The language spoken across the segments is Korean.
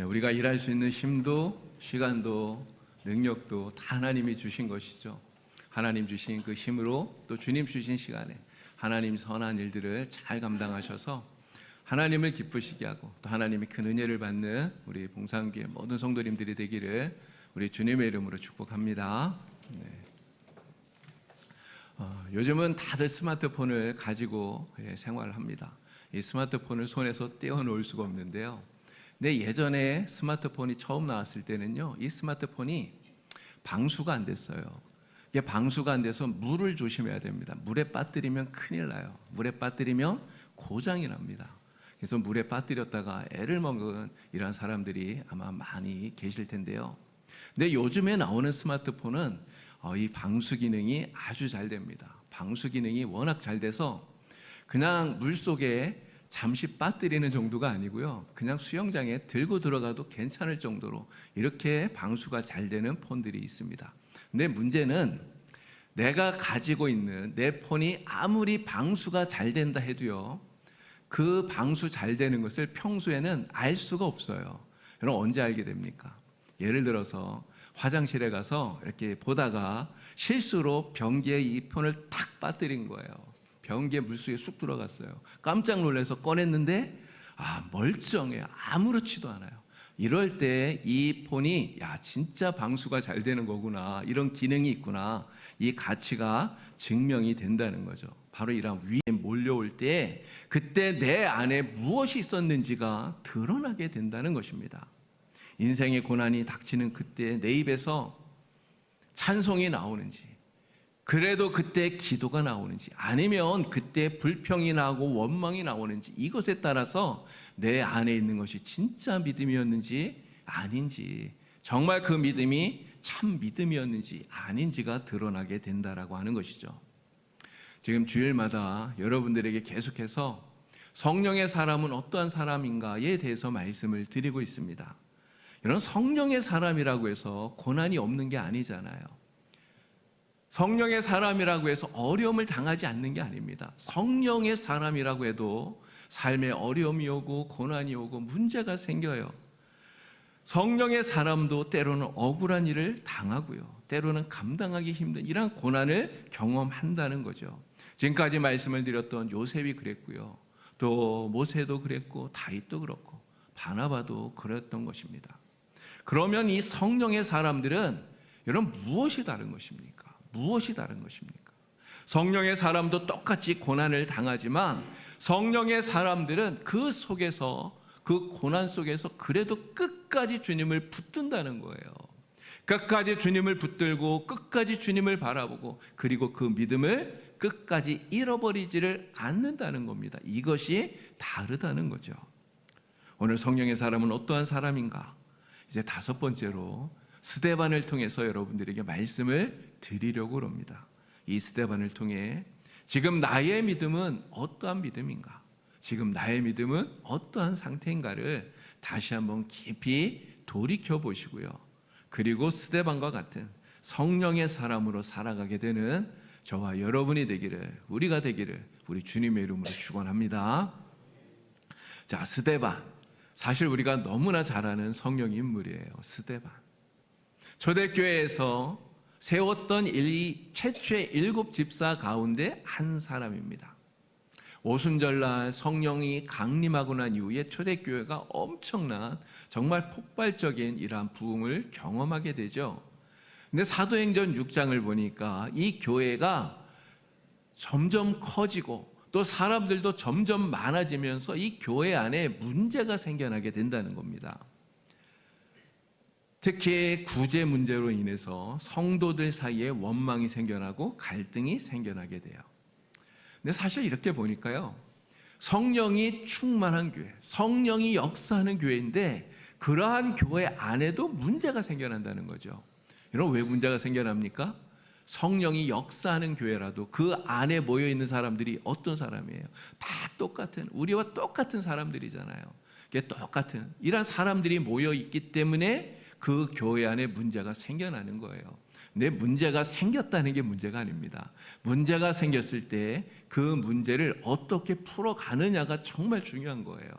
우리가 일할 수 있는 힘도 시간도 능력도 다 하나님이 주신 것이죠. 하나님 주신 그 힘으로 또 주님 주신 시간에 하나님 선한 일들을 잘 감당하셔서 하나님을 기쁘시게 하고 또 하나님의 큰 은혜를 받는 우리 봉사교회 모든 성도님들이 되기를 우리 주님의 이름으로 축복합니다. 요즘은 다들 스마트폰을 가지고 생활을 합니다. 이 스마트폰을 손에서 떼어놓을 수가 없는데요. 근데 예전에 스마트폰이 처음 나왔을 때는요, 이 스마트폰이 방수가 안 됐어요. 이게 방수가 안 돼서 물을 조심해야 됩니다. 물에 빠뜨리면 큰일 나요. 물에 빠뜨리면 고장이 납니다. 그래서 물에 빠뜨렸다가 애를 먹은 이런 사람들이 아마 많이 계실 텐데요. 근데 요즘에 나오는 스마트폰은 이 방수 기능이 아주 잘 됩니다. 방수 기능이 워낙 잘 돼서 그냥 물속에 잠시 빠뜨리는 정도가 아니고요, 그냥 수영장에 들고 들어가도 괜찮을 정도로 이렇게 방수가 잘 되는 폰들이 있습니다. 근데 문제는 내가 가지고 있는 내 폰이 아무리 방수가 잘 된다 해도요, 그 방수 잘 되는 것을 평소에는 알 수가 없어요. 여러분, 언제 알게 됩니까? 예를 들어서 화장실에 가서 이렇게 보다가 실수로 변기에 이 폰을 탁 빠뜨린 거예요. 변기에 물속에 쑥 들어갔어요. 깜짝 놀라서 꺼냈는데 멀쩡해요. 아무렇지도 않아요. 이럴 때 이 폰이 진짜 방수가 잘 되는 거구나, 이런 기능이 있구나, 이 가치가 증명이 된다는 거죠. 바로 이런 위에 몰려올 때 그때 내 안에 무엇이 있었는지가 드러나게 된다는 것입니다. 인생의 고난이 닥치는 그때 내 입에서 찬송이 나오는지, 그래도 그때 기도가 나오는지, 아니면 그때 불평이 나고 원망이 나오는지, 이것에 따라서 내 안에 있는 것이 진짜 믿음이었는지 아닌지, 정말 그 믿음이 참 믿음이었는지 아닌지가 드러나게 된다라고 하는 것이죠. 지금 주일마다 여러분들에게 계속해서 성령의 사람은 어떠한 사람인가에 대해서 말씀을 드리고 있습니다. 이런 성령의 사람이라고 해서 고난이 없는 게 아니잖아요. 성령의 사람이라고 해서 어려움을 당하지 않는 게 아닙니다. 성령의 사람이라고 해도 삶에 어려움이 오고 고난이 오고 문제가 생겨요. 성령의 사람도 때로는 억울한 일을 당하고요, 때로는 감당하기 힘든 이러한 고난을 경험한다는 거죠. 지금까지 말씀을 드렸던 요셉이 그랬고요, 또 모세도 그랬고 다윗도 그렇고 바나바도 그랬던 것입니다. 그러면 이 성령의 사람들은 여러분 무엇이 다른 것입니까? 무엇이 다른 것입니까? 성령의 사람도 똑같이 고난을 당하지만 성령의 사람들은 그 속에서, 그 고난 속에서 그래도 끝까지 주님을 붙든다는 거예요. 끝까지 주님을 붙들고 끝까지 주님을 바라보고 그리고 그 믿음을 끝까지 잃어버리지를 않는다는 겁니다. 이것이 다르다는 거죠. 오늘 성령의 사람은 어떠한 사람인가? 이제 다섯 번째로 스데반을 통해서 여러분들에게 말씀을 드리려고 합니다. 이 스데반을 통해 지금 나의 믿음은 어떠한 믿음인가, 지금 나의 믿음은 어떠한 상태인가를 다시 한번 깊이 돌이켜 보시고요, 그리고 스데반과 같은 성령의 사람으로 살아가게 되는 저와 여러분이 되기를, 우리가 되기를 우리 주님의 이름으로 축원합니다. 자, 스데반, 사실 우리가 너무나 잘 아는 성령 인물이에요. 스데반, 초대교회에서 세웠던 최초의 7 집사 가운데 한 사람입니다. 오순절날 성령이 강림하고 난 이후에 초대교회가 엄청난 정말 폭발적인 이러한 부흥을 경험하게 되죠. 근데 사도행전 6장을 보니까 이 교회가 점점 커지고 또 사람들도 점점 많아지면서 이 교회 안에 문제가 생겨나게 된다는 겁니다. 특히 구제 문제로 인해서 성도들 사이에 원망이 생겨나고 갈등이 생겨나게 돼요. 근데 사실 이렇게 보니까요, 성령이 충만한 교회, 성령이 역사하는 교회인데 그러한 교회 안에도 문제가 생겨난다는 거죠. 여러분, 왜 문제가 생겨납니까? 성령이 역사하는 교회라도 그 안에 모여있는 사람들이 어떤 사람이에요? 다 똑같은, 우리와 똑같은 사람들이잖아요. 똑같은 이런 사람들이 모여있기 때문에 그 교회 안에 문제가 생겨나는 거예요. 근데 문제가 생겼다는 게 문제가 아닙니다. 문제가 생겼을 때 그 문제를 어떻게 풀어가느냐가 정말 중요한 거예요.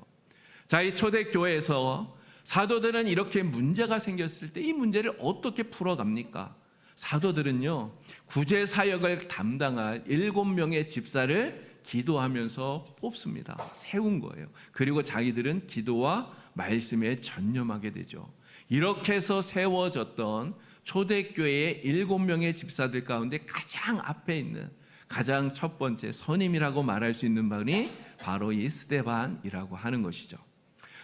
자, 이 초대교회에서 사도들은 이렇게 문제가 생겼을 때 이 문제를 어떻게 풀어갑니까? 사도들은요, 구제 사역을 담당할 7명의 집사를 기도하면서 뽑습니다. 세운 거예요. 그리고 자기들은 기도와 말씀에 전념하게 되죠. 이렇게 해서 세워졌던 초대교회의 7명의 집사들 가운데 가장 앞에 있는, 가장 첫 번째 선임이라고 말할 수 있는 분이 바로 이 스데반이라고 하는 것이죠.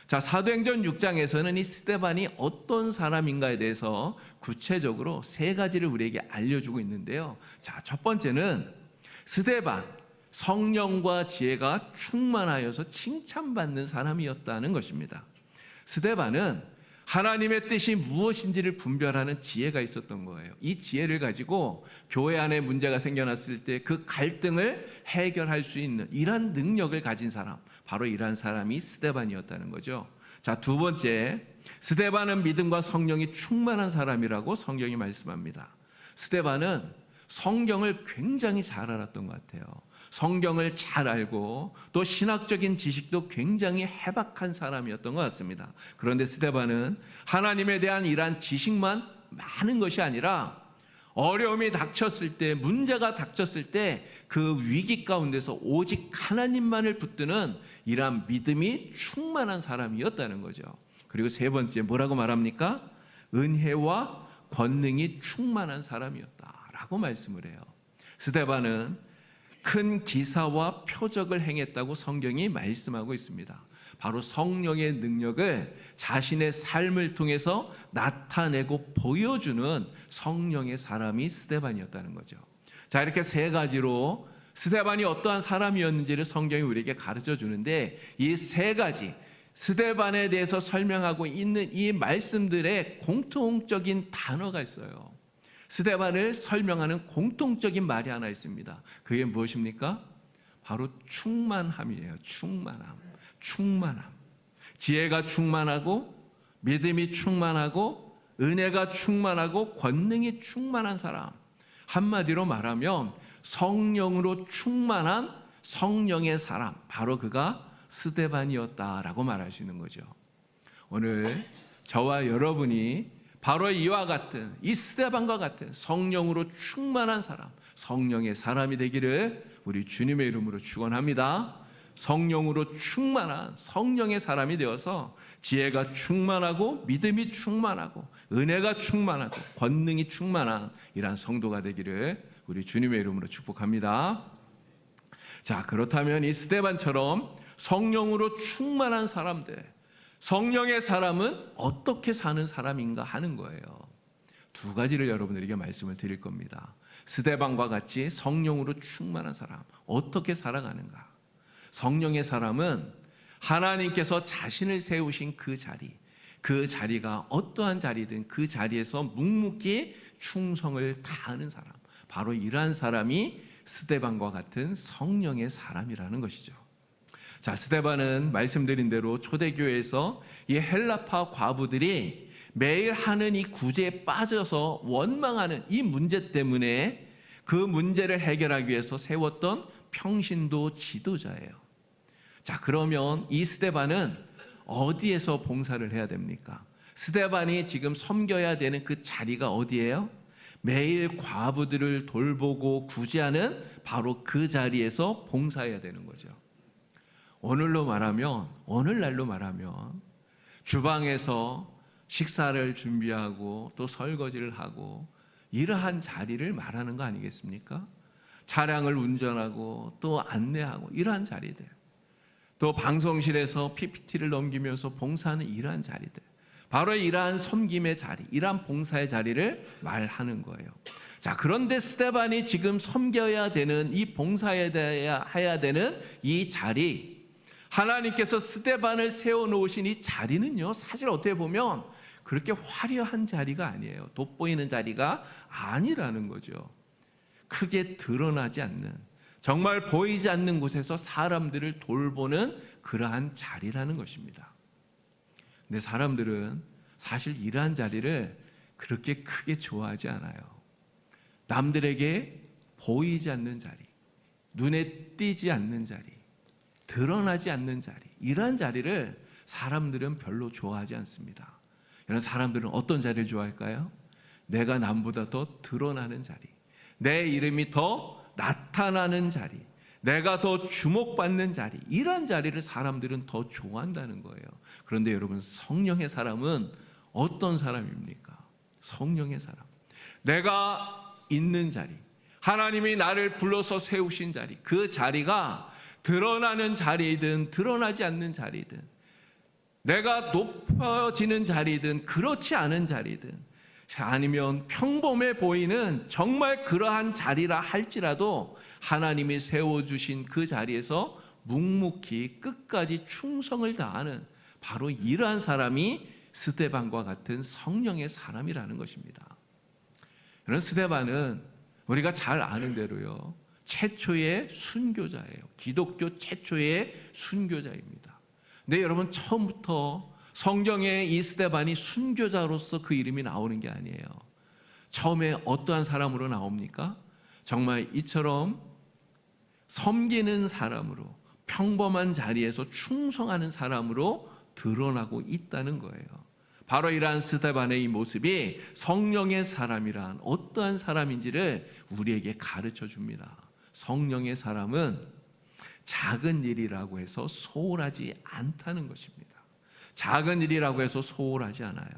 자, 사도행전 6장에서는 이 스데반이 어떤 사람인가에 대해서 구체적으로 3가지를 우리에게 알려주고 있는데요. 자, 첫 번째는 스데반, 성령과 지혜가 충만하여서 칭찬받는 사람이었다는 것입니다. 스데반은 하나님의 뜻이 무엇인지를 분별하는 지혜가 있었던 거예요. 이 지혜를 가지고 교회 안에 문제가 생겨났을 때 그 갈등을 해결할 수 있는 이러한 능력을 가진 사람, 바로 이러한 사람이 스데반이었다는 거죠. 자, 두 번째, 스데반은 믿음과 성령이 충만한 사람이라고 성경이 말씀합니다. 스데반은 성경을 굉장히 잘 알았던 것 같아요. 성경을 잘 알고 또 신학적인 지식도 굉장히 해박한 사람이었던 것 같습니다. 그런데 스데반은 하나님에 대한 이러한 지식만 많은 것이 아니라 어려움이 닥쳤을 때, 문제가 닥쳤을 때 그 위기 가운데서 오직 하나님만을 붙드는 이러한 믿음이 충만한 사람이었다는 거죠. 그리고 세 번째 뭐라고 말합니까? 은혜와 권능이 충만한 사람이었다라고 말씀을 해요. 스데반은 큰 기사와 표적을 행했다고 성경이 말씀하고 있습니다. 바로 성령의 능력을 자신의 삶을 통해서 나타내고 보여주는 성령의 사람이 스데반이었다는 거죠. 자, 이렇게 3가지로 스데반이 어떠한 사람이었는지를 성경이 우리에게 가르쳐 주는데, 이 3가지 스데반에 대해서 설명하고 있는 이 말씀들의 공통적인 단어가 있어요. 스데반을 설명하는 공통적인 말이 하나 있습니다. 그게 무엇입니까? 바로 충만함이에요. 충만함. 지혜가 충만하고 믿음이 충만하고 은혜가 충만하고 권능이 충만한 사람. 한마디로 말하면 성령으로 충만한 성령의 사람, 바로 그가 스데반이었다라고 말할 수 있는 거죠. 오늘 저와 여러분이 바로 이와 같은, 이 스데반과 같은 성령으로 충만한 사람, 성령의 사람이 되기를 우리 주님의 이름으로 축원합니다. 성령으로 충만한 성령의 사람이 되어서 지혜가 충만하고 믿음이 충만하고 은혜가 충만하고 권능이 충만한 이러한 성도가 되기를 우리 주님의 이름으로 축복합니다. 자, 그렇다면 이 스데반처럼 성령으로 충만한 사람들, 성령의 사람은 어떻게 사는 사람인가 하는 거예요. 2가지를 여러분들에게 말씀을 드릴 겁니다. 스데반과 같이 성령으로 충만한 사람, 어떻게 살아가는가? 성령의 사람은 하나님께서 자신을 세우신 그 자리가 어떠한 자리든 그 자리에서 묵묵히 충성을 다하는 사람, 바로 이러한 사람이 스데반과 같은 성령의 사람이라는 것이죠. 자, 스데반은 말씀드린 대로 초대교회에서 이 헬라파 과부들이 매일 하는 이 구제에 빠져서 원망하는 이 문제 때문에 그 문제를 해결하기 위해서 세웠던 평신도 지도자예요. 자, 그러면 이 스데반은 어디에서 봉사를 해야 됩니까? 스데반이 지금 섬겨야 되는 그 자리가 어디예요? 매일 과부들을 돌보고 구제하는 바로 그 자리에서 봉사해야 되는 거죠. 오늘날로 말하면 주방에서 식사를 준비하고 또 설거지를 하고 이러한 자리를 말하는 거 아니겠습니까? 차량을 운전하고 또 안내하고 이러한 자리들, 또 방송실에서 PPT를 넘기면서 봉사하는 이러한 자리들, 바로 이러한 섬김의 자리, 이러한 봉사의 자리를 말하는 거예요. 자, 그런데 스데반이 지금 섬겨야 되는 이 봉사해야 되는 이 자리, 하나님께서 스데반을 세워놓으신 이 자리는요, 사실 어떻게 보면 그렇게 화려한 자리가 아니에요. 돋보이는 자리가 아니라는 거죠. 크게 드러나지 않는, 정말 보이지 않는 곳에서 사람들을 돌보는 그러한 자리라는 것입니다. 근데 사람들은 사실 이러한 자리를 그렇게 크게 좋아하지 않아요. 남들에게 보이지 않는 자리, 눈에 띄지 않는 자리, 드러나지 않는 자리, 이러한 자리를 사람들은 별로 좋아하지 않습니다. 이런 사람들은 어떤 자리를 좋아할까요? 내가 남보다 더 드러나는 자리, 내 이름이 더 나타나는 자리, 내가 더 주목받는 자리, 이런 자리를 사람들은 더 좋아한다는 거예요. 그런데 여러분, 성령의 사람은 어떤 사람입니까? 성령의 사람, 내가 있는 자리, 하나님이 나를 불러서 세우신 자리, 그 자리가 드러나는 자리이든 드러나지 않는 자리이든, 내가 높아지는 자리이든 그렇지 않은 자리이든, 아니면 평범해 보이는 정말 그러한 자리라 할지라도 하나님이 세워주신 그 자리에서 묵묵히 끝까지 충성을 다하는 바로 이러한 사람이 스데반과 같은 성령의 사람이라는 것입니다. 이런 스데반은 우리가 잘 아는 대로요, 최초의 순교자예요. 기독교 최초의 순교자입니다. 근데 여러분, 처음부터 성경에 이 스데반이 순교자로서 그 이름이 나오는 게 아니에요. 처음에 어떠한 사람으로 나옵니까? 정말 이처럼 섬기는 사람으로, 평범한 자리에서 충성하는 사람으로 드러나고 있다는 거예요. 바로 이러한 스데반의 이 모습이 성령의 사람이란 어떠한 사람인지를 우리에게 가르쳐 줍니다. 성령의 사람은 작은 일이라고 해서 소홀하지 않다는 것입니다. 작은 일이라고 해서 소홀하지 않아요.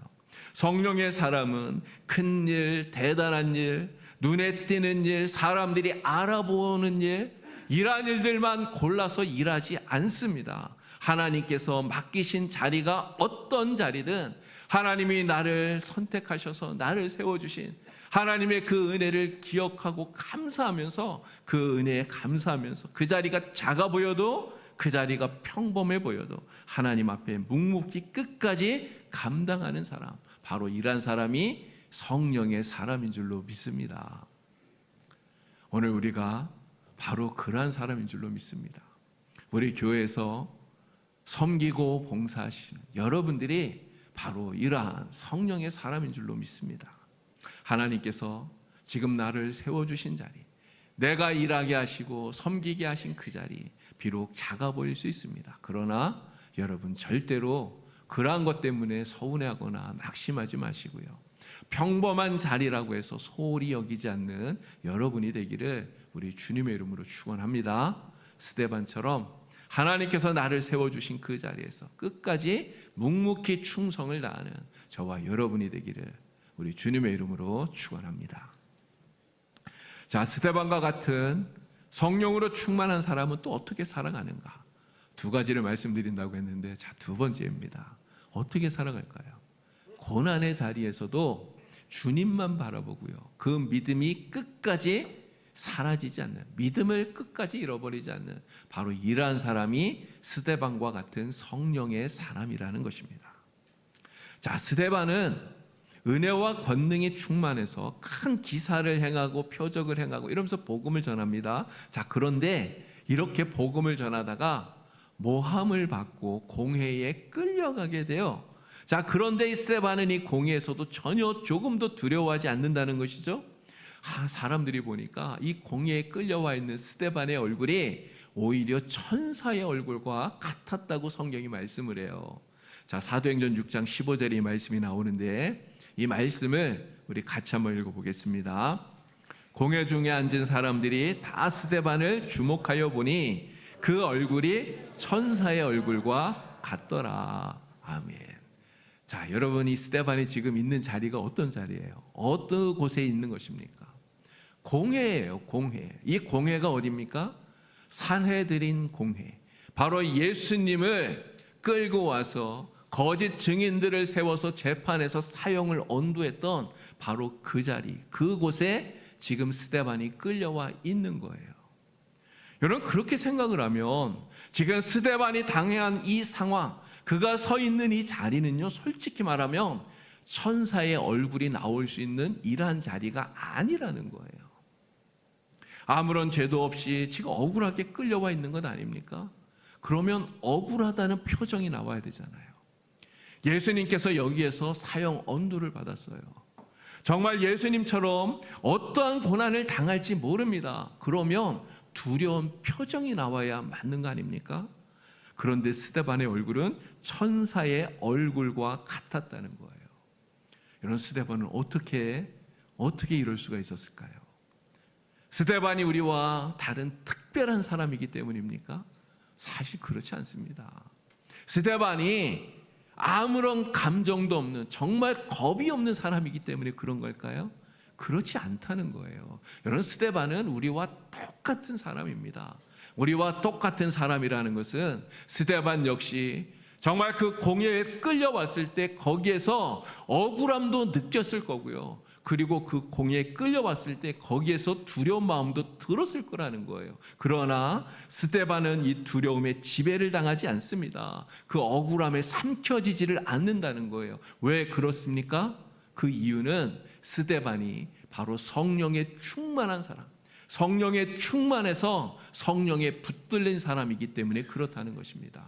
성령의 사람은 큰 일, 대단한 일, 눈에 띄는 일, 사람들이 알아보는 일, 이러한 일들만 골라서 일하지 않습니다. 하나님께서 맡기신 자리가 어떤 자리든 하나님이 나를 선택하셔서 나를 세워주신 하나님의 그 은혜를 기억하고 감사하면서, 그 은혜에 감사하면서, 그 자리가 작아 보여도 그 자리가 평범해 보여도 하나님 앞에 묵묵히 끝까지 감당하는 사람, 바로 이러한 사람이 성령의 사람인 줄로 믿습니다. 오늘 우리가 바로 그러한 사람인 줄로 믿습니다. 우리 교회에서 섬기고 봉사하시는 여러분들이 바로 이러한 성령의 사람인 줄로 믿습니다. 하나님께서 지금 나를 세워주신 자리, 내가 일하게 하시고 섬기게 하신 그 자리, 비록 작아 보일 수 있습니다. 그러나 여러분, 절대로 그러한 것 때문에 서운해하거나 낙심하지 마시고요, 평범한 자리라고 해서 소홀히 여기지 않는 여러분이 되기를 우리 주님의 이름으로 축원합니다. 스데반처럼 하나님께서 나를 세워주신 그 자리에서 끝까지 묵묵히 충성을 다하는 저와 여러분이 되기를 우리 주님의 이름으로 축원합니다. 자, 스데반과 같은 성령으로 충만한 사람은 또 어떻게 살아가는가? 두 가지를 말씀드린다고 했는데, 자, 두 번째입니다. 어떻게 살아갈까요? 고난의 자리에서도 주님만 바라보고요, 그 믿음이 끝까지 사라지지 않는, 믿음을 끝까지 잃어버리지 않는 바로 이러한 사람이 스데반과 같은 성령의 사람이라는 것입니다. 자, 스데반은 은혜와 권능이 충만해서 큰 기사를 행하고 표적을 행하고 이러면서 복음을 전합니다. 자, 그런데 이렇게 복음을 전하다가 모함을 받고 공회에 끌려가게 돼요. 자, 그런데 이 스데반은 이 공회에서도 전혀 조금도 두려워하지 않는다는 것이죠. 사람들이 보니까 이 공회에 끌려와 있는 스데반의 얼굴이 오히려 천사의 얼굴과 같았다고 성경이 말씀을 해요. 자, 사도행전 6장 15절에 이 말씀이 나오는데, 이 말씀을 우리 같이 한번 읽어보겠습니다. 공회 중에 앉은 사람들이 다 스데반을 주목하여 보니 그 얼굴이 천사의 얼굴과 같더라. 아멘. 자, 여러분, 이 스데반이 지금 있는 자리가 어떤 자리예요? 어떤 곳에 있는 것입니까? 공회예요, 공회. 이 공회가 어디입니까? 산헤드린 공회. 바로 예수님을 끌고 와서 거짓 증인들을 세워서 재판에서 사형을 언도했던 바로 그 자리, 그곳에 지금 스데반이 끌려와 있는 거예요. 여러분, 그렇게 생각을 하면 지금 스데반이 당한 이 상황, 그가 서 있는 이 자리는요, 솔직히 말하면 천사의 얼굴이 나올 수 있는 이러한 자리가 아니라는 거예요. 아무런 죄도 없이 지금 억울하게 끌려와 있는 것 아닙니까? 그러면 억울하다는 표정이 나와야 되잖아요. 예수님께서 여기에서 사형 언도를 받았어요. 정말 예수님처럼 어떠한 고난을 당할지 모릅니다. 그러면 두려운 표정이 나와야 맞는 거 아닙니까? 그런데 스데반의 얼굴은 천사의 얼굴과 같았다는 거예요. 이런 스데반은 어떻게 이럴 수가 있었을까요? 스데반이 우리와 다른 특별한 사람이기 때문입니까? 사실 그렇지 않습니다. 스데반이 아무런 감정도 없는, 정말 겁이 없는 사람이기 때문에 그런 걸까요? 그렇지 않다는 거예요. 여러분, 스데반은 우리와 똑같은 사람입니다. 우리와 똑같은 사람이라는 것은 스데반 역시 정말 그 공회에 끌려왔을 때 거기에서 억울함도 느꼈을 거고요. 그리고 그 공회에 끌려왔을 때 거기에서 두려운 마음도 들었을 거라는 거예요. 그러나 스데반은 이 두려움에 지배를 당하지 않습니다. 그 억울함에 삼켜지지를 않는다는 거예요. 왜 그렇습니까? 그 이유는 스데반이 바로 성령에 충만한 사람, 성령에 충만해서 성령에 붙들린 사람이기 때문에 그렇다는 것입니다.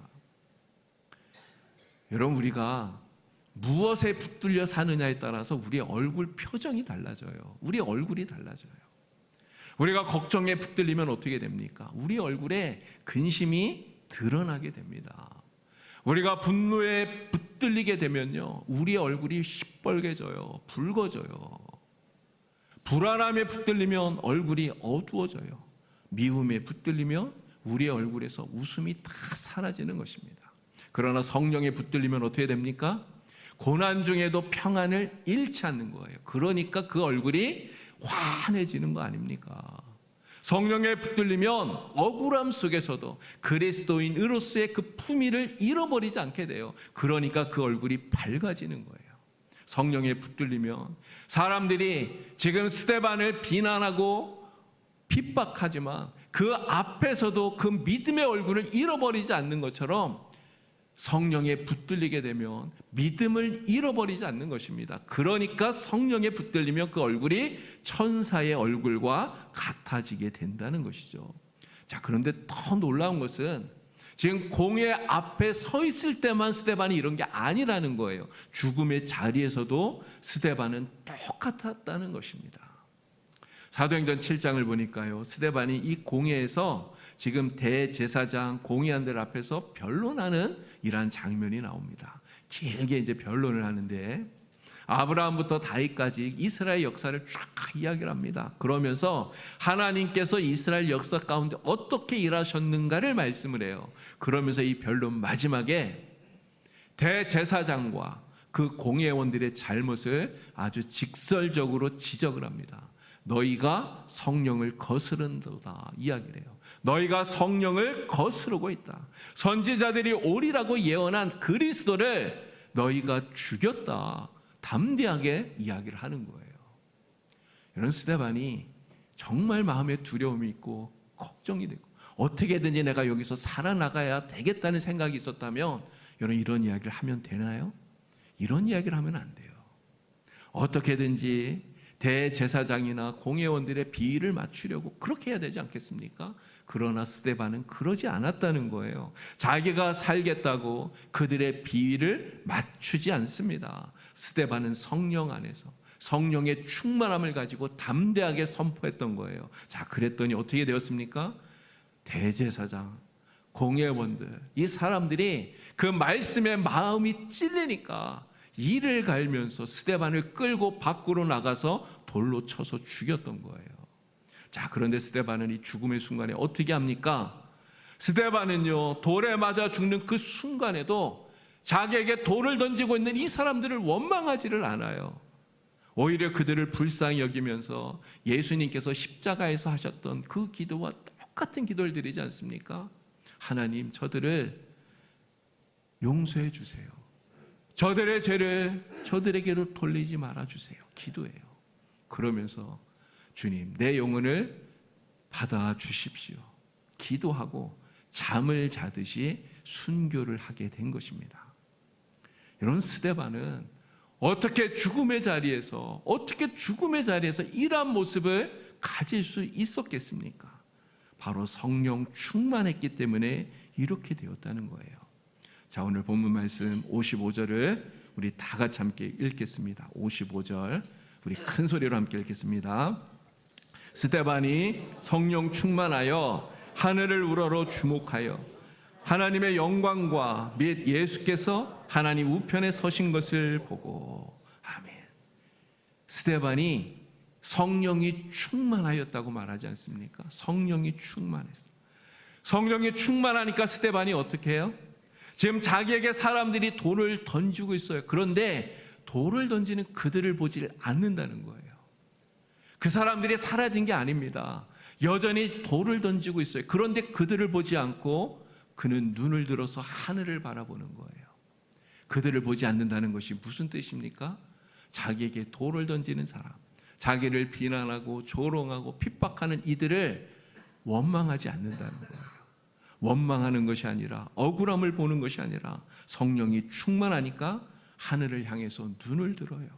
여러분, 우리가 무엇에 붙들려 사느냐에 따라서 우리의 얼굴 표정이 달라져요. 우리의 얼굴이 달라져요. 우리가 걱정에 붙들리면 어떻게 됩니까? 우리 얼굴에 근심이 드러나게 됩니다. 우리가 분노에 붙들리게 되면요, 우리의 얼굴이 시뻘개져요. 붉어져요. 불안함에 붙들리면 얼굴이 어두워져요. 미움에 붙들리면 우리의 얼굴에서 웃음이 다 사라지는 것입니다. 그러나 성령에 붙들리면 어떻게 됩니까? 고난 중에도 평안을 잃지 않는 거예요. 그러니까 그 얼굴이 환해지는 거 아닙니까? 성령에 붙들리면 억울함 속에서도 그리스도인으로서의 그 품위를 잃어버리지 않게 돼요. 그러니까 그 얼굴이 밝아지는 거예요. 성령에 붙들리면 사람들이 지금 스데반을 비난하고 핍박하지만 그 앞에서도 그 믿음의 얼굴을 잃어버리지 않는 것처럼 성령에 붙들리게 되면 믿음을 잃어버리지 않는 것입니다. 그러니까 성령에 붙들리면 그 얼굴이 천사의 얼굴과 같아지게 된다는 것이죠. 자, 그런데 더 놀라운 것은 지금 공회 앞에 서 있을 때만 스데반이 이런 게 아니라는 거예요. 죽음의 자리에서도 스데반은 똑같았다는 것입니다. 사도행전 7장을 보니까요, 스데반이 이 공회에서 지금 대제사장 공의한들 앞에서 변론하는 이러한 장면이 나옵니다. 길게 이제 변론을 하는데 아브라함부터 다윗까지 이스라엘 역사를 쫙 이야기를 합니다. 그러면서 하나님께서 이스라엘 역사 가운데 어떻게 일하셨는가를 말씀을 해요. 그러면서 이 변론 마지막에 대제사장과 그 공회원들의 잘못을 아주 직설적으로 지적을 합니다. 너희가 성령을 거스른도다 이야기를 해요. 너희가 성령을 거스르고 있다. 선지자들이 오리라고 예언한 그리스도를 너희가 죽였다. 담대하게 이야기를 하는 거예요. 이런 스데반이 정말 마음에 두려움이 있고 걱정이 되고 어떻게든지 내가 여기서 살아나가야 되겠다는 생각이 있었다면 여러분, 이런 이야기를 하면 되나요? 이런 이야기를 하면 안 돼요. 어떻게든지 대제사장이나 공회원들의 비위를 맞추려고 그렇게 해야 되지 않겠습니까? 그러나 스데반은 그러지 않았다는 거예요. 자기가 살겠다고 그들의 비위를 맞추지 않습니다. 스데반은 성령 안에서 성령의 충만함을 가지고 담대하게 선포했던 거예요. 자, 그랬더니 어떻게 되었습니까? 대제사장, 공회원들, 이 사람들이 그 말씀에 마음이 찔리니까 이를 갈면서 스데반을 끌고 밖으로 나가서 돌로 쳐서 죽였던 거예요. 자, 그런데 스데반은 이 죽음의 순간에 어떻게 합니까? 스데반은요, 돌에 맞아 죽는 그 순간에도 자기에게 돌을 던지고 있는 이 사람들을 원망하지를 않아요. 오히려 그들을 불쌍히 여기면서 예수님께서 십자가에서 하셨던 그 기도와 똑같은 기도를 드리지 않습니까? 하나님, 저들을 용서해 주세요. 저들의 죄를 저들에게로 돌리지 말아 주세요. 기도해요. 그러면서 주님, 내 영혼을 받아 주십시오. 기도하고 잠을 자듯이 순교를 하게 된 것입니다. 이런 스데반은 어떻게 죽음의 자리에서 이러한 모습을 가질 수 있었겠습니까? 바로 성령 충만했기 때문에 이렇게 되었다는 거예요. 자, 오늘 본문 말씀 55절을 우리 다 같이 함께 읽겠습니다. 55절 우리 큰 소리로 함께 읽겠습니다. 스데반이 성령 충만하여 하늘을 우러러 주목하여 하나님의 영광과 및 예수께서 하나님 우편에 서신 것을 보고. 아멘. 스데반이 성령이 충만하였다고 말하지 않습니까? 성령이 충만했어. 성령이 충만하니까 스데반이 어떻게 해요? 지금 자기에게 사람들이 돌을 던지고 있어요. 그런데 돌을 던지는 그들을 보지 않는다는 거예요. 그 사람들이 사라진 게 아닙니다. 여전히 돌을 던지고 있어요. 그런데 그들을 보지 않고 그는 눈을 들어서 하늘을 바라보는 거예요. 그들을 보지 않는다는 것이 무슨 뜻입니까? 자기에게 돌을 던지는 사람, 자기를 비난하고 조롱하고 핍박하는 이들을 원망하지 않는다는 거예요. 원망하는 것이 아니라, 억울함을 보는 것이 아니라 성령이 충만하니까 하늘을 향해서 눈을 들어요.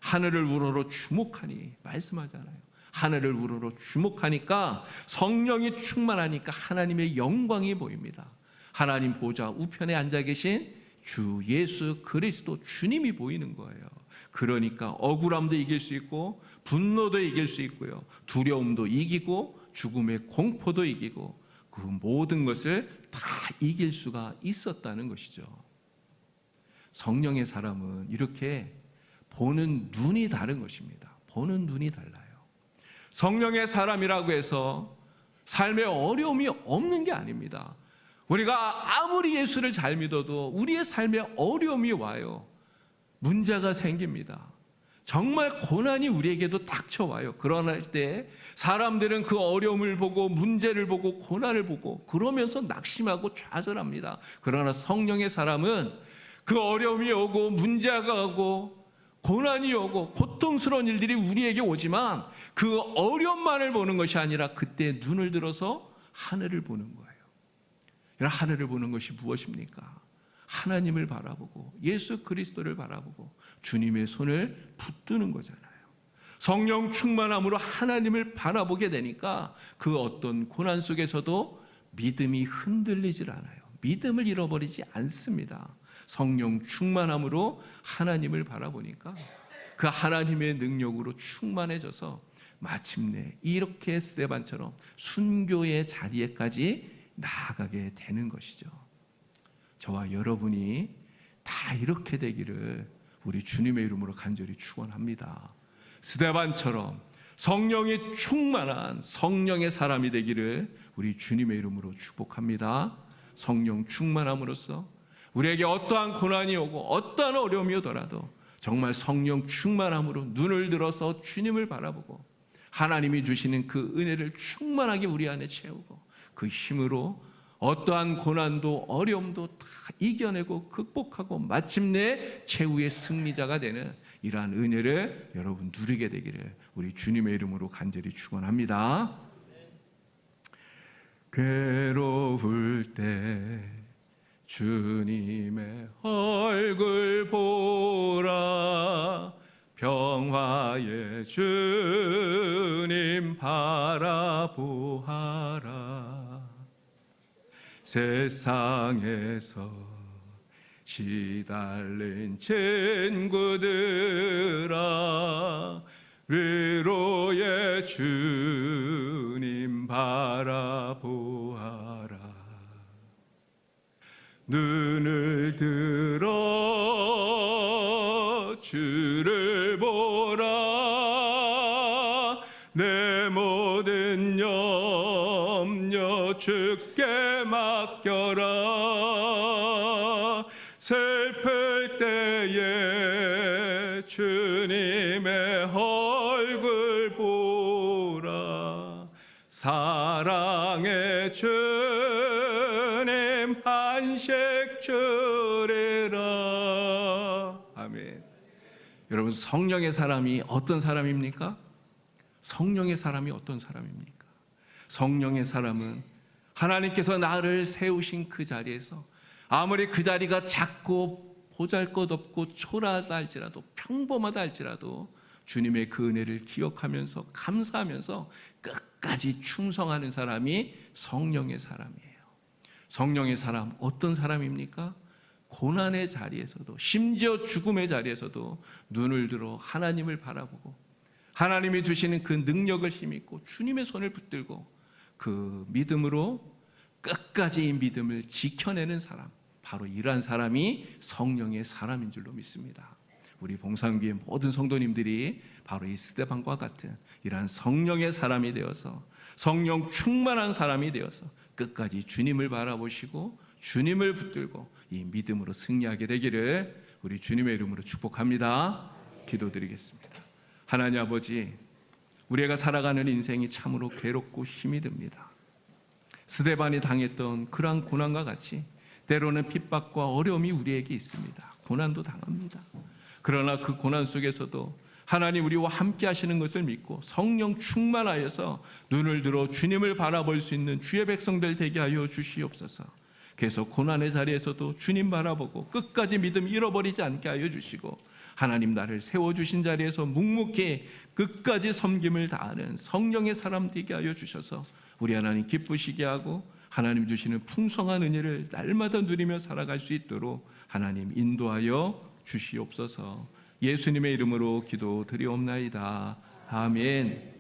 하늘을 우러러 주목하니, 말씀하잖아요. 하늘을 우러러 주목하니까, 성령이 충만하니까 하나님의 영광이 보입니다. 하나님 보좌 우편에 앉아 계신 주 예수 그리스도 주님이 보이는 거예요. 그러니까 억울함도 이길 수 있고, 분노도 이길 수 있고요, 두려움도 이기고, 죽음의 공포도 이기고, 그 모든 것을 다 이길 수가 있었다는 것이죠. 성령의 사람은 이렇게 보는 눈이 다른 것입니다. 보는 눈이 달라요. 성령의 사람이라고 해서 삶에 어려움이 없는 게 아닙니다. 우리가 아무리 예수를 잘 믿어도 우리의 삶에 어려움이 와요. 문제가 생깁니다. 정말 고난이 우리에게도 닥쳐와요. 그러할 때 사람들은 그 어려움을 보고, 문제를 보고, 고난을 보고 그러면서 낙심하고 좌절합니다. 그러나 성령의 사람은 그 어려움이 오고, 문제가 오고, 고난이 오고, 고통스러운 일들이 우리에게 오지만 그 어려움만을 보는 것이 아니라 그때 눈을 들어서 하늘을 보는 거예요. 하늘을 보는 것이 무엇입니까? 하나님을 바라보고, 예수 그리스도를 바라보고 주님의 손을 붙드는 거잖아요. 성령 충만함으로 하나님을 바라보게 되니까 그 어떤 고난 속에서도 믿음이 흔들리질 않아요. 믿음을 잃어버리지 않습니다. 성령 충만함으로 하나님을 바라보니까 그 하나님의 능력으로 충만해져서 마침내 이렇게 스데반처럼 순교의 자리에까지 나아가게 되는 것이죠. 저와 여러분이 다 이렇게 되기를 우리 주님의 이름으로 간절히 축원합니다. 스데반처럼 성령이 충만한 성령의 사람이 되기를 우리 주님의 이름으로 축복합니다. 성령 충만함으로써 우리에게 어떠한 고난이 오고 어떠한 어려움이 오더라도 정말 성령 충만함으로 눈을 들어서 주님을 바라보고 하나님이 주시는 그 은혜를 충만하게 우리 안에 채우고 그 힘으로 어떠한 고난도 어려움도 다 이겨내고 극복하고 마침내 최후의 승리자가 되는 이러한 은혜를 여러분 누리게 되기를 우리 주님의 이름으로 간절히 축원합니다. 괴로울 때 주님의 얼굴 보라, 평화의 주님 바라보아라. 세상에서 시달린 친구들아, 위로의 주님 바라보아라. 눈을 들어 주를 보라, 내 모든 염려 주께 맡겨라. 슬플 때에 주님의 얼굴 보라, 사랑의 주님 안식 주리라. 아멘. 여러분, 성령의 사람이 어떤 사람입니까? 성령의 사람이 어떤 사람입니까? 성령의 사람은 하나님께서 나를 세우신 그 자리에서 아무리 그 자리가 작고 보잘것없고 초라하다 할지라도, 평범하다 할지라도 주님의 그 은혜를 기억하면서 감사하면서 끝까지 충성하는 사람이 성령의 사람이에요. 성령의 사람, 어떤 사람입니까? 고난의 자리에서도, 심지어 죽음의 자리에서도 눈을 들어 하나님을 바라보고 하나님이 주시는 그 능력을 힘입고 주님의 손을 붙들고 그 믿음으로 끝까지 이 믿음을 지켜내는 사람, 바로 이러한 사람이 성령의 사람인 줄로 믿습니다. 우리 봉상교회 모든 성도님들이 바로 이 스데반과 같은 이러한 성령의 사람이 되어서 성령 충만한 사람이 되어서 끝까지 주님을 바라보시고 주님을 붙들고 이 믿음으로 승리하게 되기를 우리 주님의 이름으로 축복합니다. 기도드리겠습니다. 하나님 아버지, 우리가 살아가는 인생이 참으로 괴롭고 힘이 듭니다. 스데반이 당했던 그러한 고난과 같이 때로는 핍박과 어려움이 우리에게 있습니다. 고난도 당합니다. 그러나 그 고난 속에서도 하나님 우리와 함께 하시는 것을 믿고 성령 충만하여서 눈을 들어 주님을 바라볼 수 있는 주의 백성들 되게 하여 주시옵소서. 계속 고난의 자리에서도 주님 바라보고 끝까지 믿음 잃어버리지 않게 하여 주시고, 하나님 나를 세워주신 자리에서 묵묵히 끝까지 섬김을 다하는 성령의 사람 되게 하여 주셔서 우리 하나님 기쁘시게 하고 하나님 주시는 풍성한 은혜를 날마다 누리며 살아갈 수 있도록 하나님 인도하여 주시옵소서. 예수님의 이름으로 기도드리옵나이다. 아멘.